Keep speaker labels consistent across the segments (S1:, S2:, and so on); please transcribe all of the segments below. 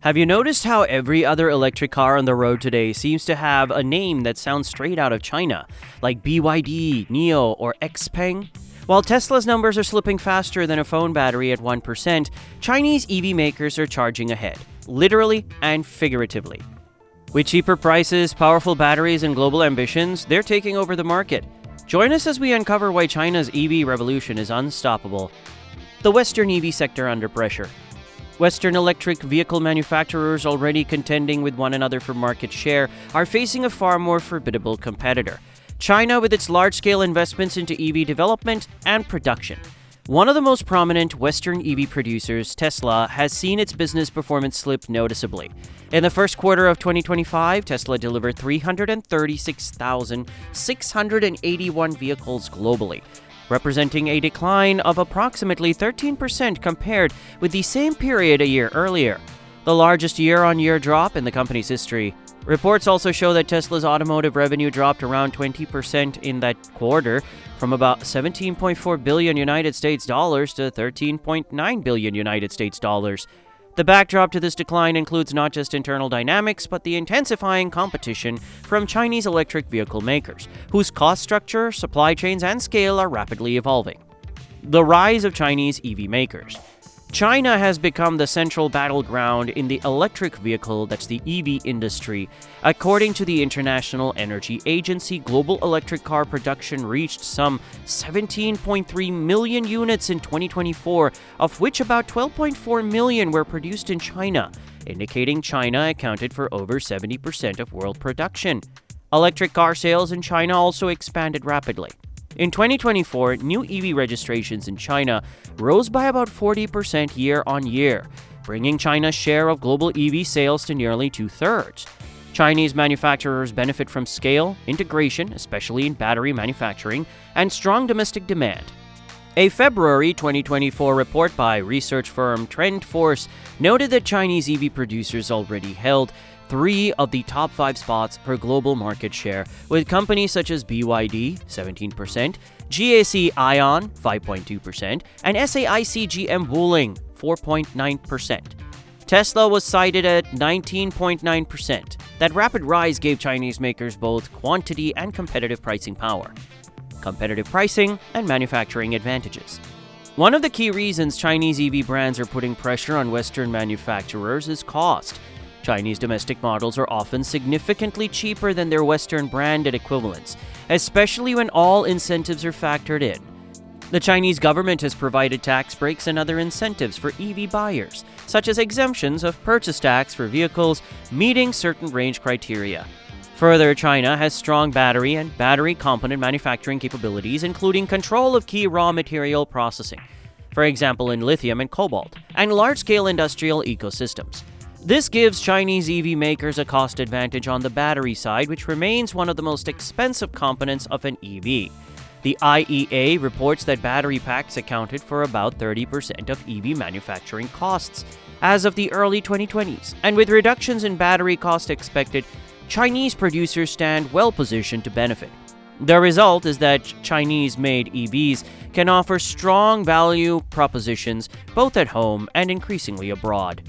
S1: Have you noticed how every other electric car on the road today seems to have a name that sounds straight out of China, like BYD, Nio, or XPeng? While Tesla's numbers are slipping faster than a phone battery at 1%, Chinese EV makers are charging ahead, literally and figuratively. With cheaper prices, powerful batteries, and global ambitions, they're taking over the market. Join us as we uncover why China's EV revolution is unstoppable. The Western EV sector under pressure. Western electric vehicle manufacturers, already contending with one another for market share, are facing a far more formidable competitor: China, with its large-scale investments into EV development and production. One of the most prominent Western EV producers, Tesla, has seen its business performance slip noticeably. In the first quarter of 2025, Tesla delivered 336,681 vehicles globally, representing a decline of approximately 13% compared with the same period a year earlier, the largest year-on-year drop in the company's history. Reports also show that Tesla's automotive revenue dropped around 20% in that quarter, from about 17.4 billion United States dollars to 13.9 billion United States dollars. The backdrop to this decline includes not just internal dynamics, but the intensifying competition from Chinese electric vehicle makers, whose cost structure, supply chains, and scale are rapidly evolving. The rise of Chinese EV makers. China has become the central battleground in the electric vehicle, that's the EV industry. According to the International Energy Agency, global electric car production reached some 17.3 million units in 2024, of which about 12.4 million were produced in China, indicating China accounted for over 70% of world production. Electric car sales in China also expanded rapidly. In 2024, new EV registrations in China rose by about 40% year-on-year, bringing China's share of global EV sales to nearly two-thirds. Chinese manufacturers benefit from scale, integration, especially in battery manufacturing, and strong domestic demand. A February 2024 report by research firm TrendForce noted that Chinese EV producers already held 3 of the top 5 spots for global market share, with companies such as BYD, 17%, GAC Aion, 5.2%, and SAIC GM Wuling, 4.9%. Tesla was cited at 19.9%. That rapid rise gave Chinese makers both quantity and competitive pricing power. Competitive pricing and manufacturing advantages. One of the key reasons Chinese EV brands are putting pressure on Western manufacturers is cost. Chinese domestic models are often significantly cheaper than their Western branded equivalents, especially when all incentives are factored in. The Chinese government has provided tax breaks and other incentives for EV buyers, such as exemptions of purchase tax for vehicles meeting certain range criteria. Further, China has strong battery and battery component manufacturing capabilities, including control of key raw material processing, for example in lithium and cobalt, and large-scale industrial ecosystems. This gives Chinese EV makers a cost advantage on the battery side, which remains one of the most expensive components of an EV. The IEA reports that battery packs accounted for about 30% of EV manufacturing costs as of the early 2020s, and with reductions in battery cost expected, Chinese producers stand well positioned to benefit. The result is that Chinese-made EVs can offer strong value propositions both at home and increasingly abroad.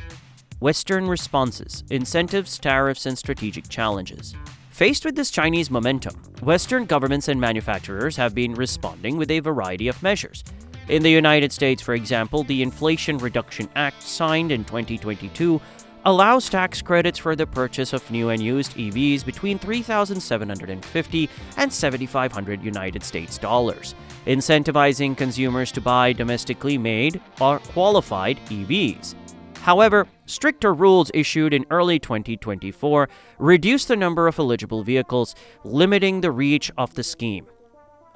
S1: Western responses, incentives, tariffs, and strategic challenges. Faced with this Chinese momentum, Western governments and manufacturers have been responding with a variety of measures. In the United States, for example, the Inflation Reduction Act, signed in 2022, allows tax credits for the purchase of new and used EVs between $3,750 and $7,500 United States dollars, incentivizing consumers to buy domestically made or qualified EVs. However, stricter rules issued in early 2024 reduced the number of eligible vehicles, limiting the reach of the scheme.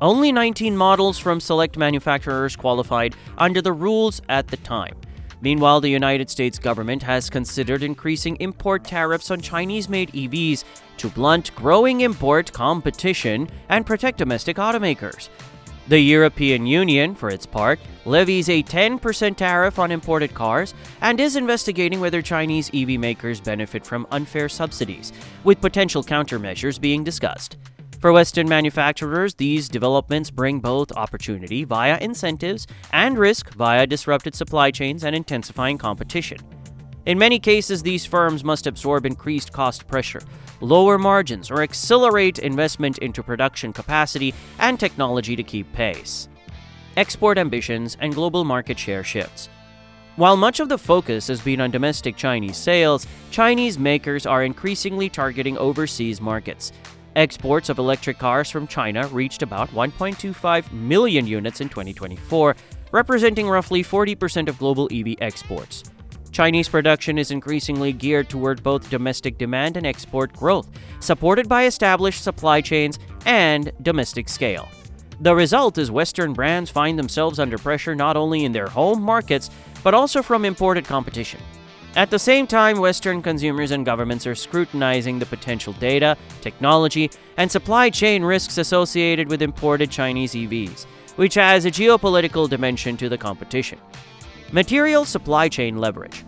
S1: Only 19 models from select manufacturers qualified under the rules at the time. Meanwhile, the United States government has considered increasing import tariffs on Chinese-made EVs to blunt growing import competition and protect domestic automakers. The European Union, for its part, levies a 10% tariff on imported cars and is investigating whether Chinese EV makers benefit from unfair subsidies, with potential countermeasures being discussed. For Western manufacturers, these developments bring both opportunity via incentives and risk via disrupted supply chains and intensifying competition. In many cases, these firms must absorb increased cost pressure, lower margins, or accelerate investment into production capacity and technology to keep pace. Export ambitions and global market share shifts. While much of the focus has been on domestic Chinese sales, Chinese makers are increasingly targeting overseas markets. Exports of electric cars from China reached about 1.25 million units in 2024, representing roughly 40% of global EV exports. Chinese production is increasingly geared toward both domestic demand and export growth, supported by established supply chains and domestic scale. The result is Western brands find themselves under pressure not only in their home markets, but also from imported competition. At the same time, Western consumers and governments are scrutinizing the potential data, technology, and supply chain risks associated with imported Chinese EVs, which adds a geopolitical dimension to the competition. Material supply chain leverage.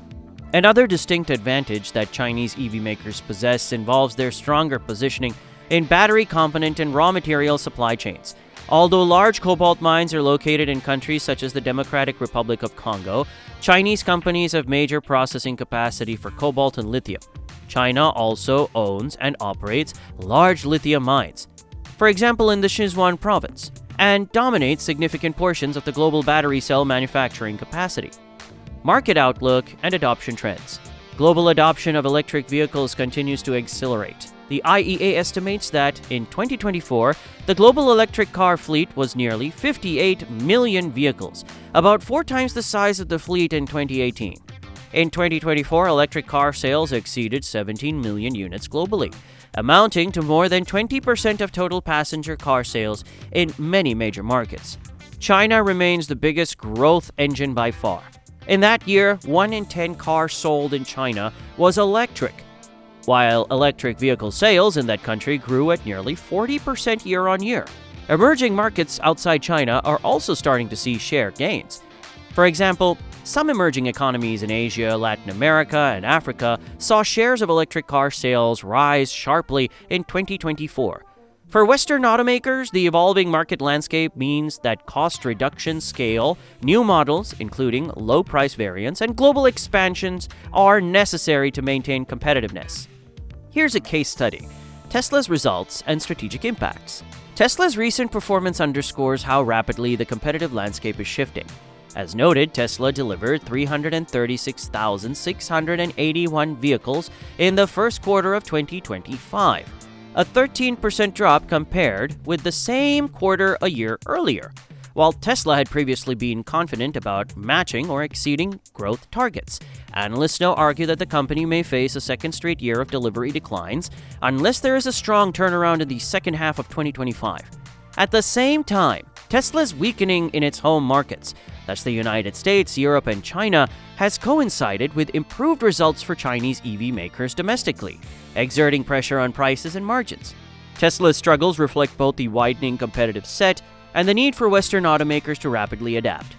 S1: Another distinct advantage that Chinese EV makers possess involves their stronger positioning in battery component and raw material supply chains. Although large cobalt mines are located in countries such as the Democratic Republic of Congo, Chinese companies have major processing capacity for cobalt and lithium. China also owns and operates large lithium mines, for example in the Sichuan province, and dominates significant portions of the global battery cell manufacturing capacity. Market outlook and adoption trends. Global adoption of electric vehicles continues to accelerate. The IEA estimates that in 2024, the global electric car fleet was nearly 58 million vehicles, about 4 times the size of the fleet in 2018. In 2024, electric car sales exceeded 17 million units globally, amounting to more than 20% of total passenger car sales in many major markets. China remains the biggest growth engine by far. In that year, 1 in 10 cars sold in China was electric, while electric vehicle sales in that country grew at nearly 40% year-on-year. Emerging markets outside China are also starting to see share gains. For example, some emerging economies in Asia, Latin America, and Africa saw shares of electric car sales rise sharply in 2024. For Western automakers, the evolving market landscape means that cost reduction scale, new models, including low-price variants, and global expansions are necessary to maintain competitiveness. Here's a case study: Tesla's results and strategic impacts. Tesla's recent performance underscores how rapidly the competitive landscape is shifting. As noted, Tesla delivered 336,681 vehicles in the first quarter of 2025, a 13% drop compared with the same quarter a year earlier. While Tesla had previously been confident about matching or exceeding growth targets, analysts now argue that the company may face a second straight year of delivery declines unless there is a strong turnaround in the second half of 2025. At the same time, Tesla's weakening in its home markets, that's the United States, Europe, and China, has coincided with improved results for Chinese EV makers domestically, exerting pressure on prices and margins. Tesla's struggles reflect both the widening competitive set and the need for Western automakers to rapidly adapt.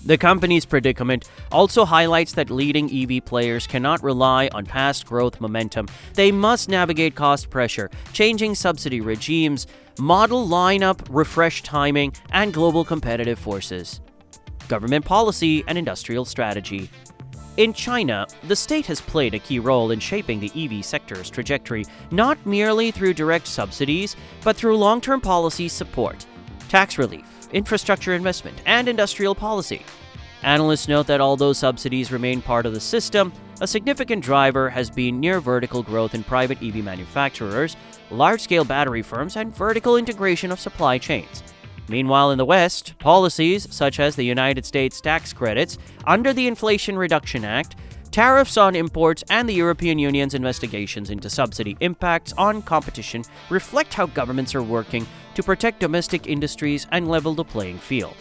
S1: The company's predicament also highlights that leading EV players cannot rely on past growth momentum. They must navigate cost pressure, changing subsidy regimes, model lineup refresh timing, and global competitive forces. Government policy and industrial strategy. In China, the state has played a key role in shaping the EV sector's trajectory, not merely through direct subsidies, but through long-term policy support, tax relief, infrastructure investment, and industrial policy. Analysts note that although subsidies remain part of the system, a significant driver has been near vertical growth in private EV manufacturers, large-scale battery firms, and vertical integration of supply chains. Meanwhile, in the West, policies such as the United States tax credits under the Inflation Reduction Act, tariffs on imports, and the European Union's investigations into subsidy impacts on competition reflect how governments are working to protect domestic industries and level the playing field.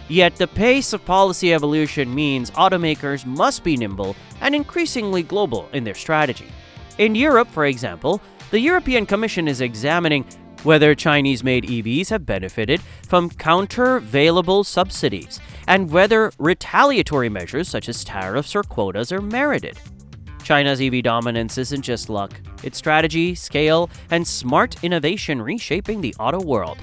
S1: Yet the pace of policy evolution means automakers must be nimble and increasingly global in their strategy. In Europe, for example, the European Commission is examining whether Chinese-made EVs have benefited from countervailable subsidies, and whether retaliatory measures such as tariffs or quotas are merited. China's EV dominance isn't just luck, it's strategy, scale, and smart innovation reshaping the auto world.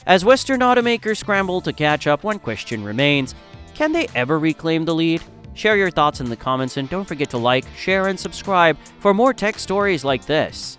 S1: As Western automakers scramble to catch up, one question remains: can they ever reclaim the lead? Share your thoughts in the comments and don't forget to like, share, and subscribe for more tech stories like this.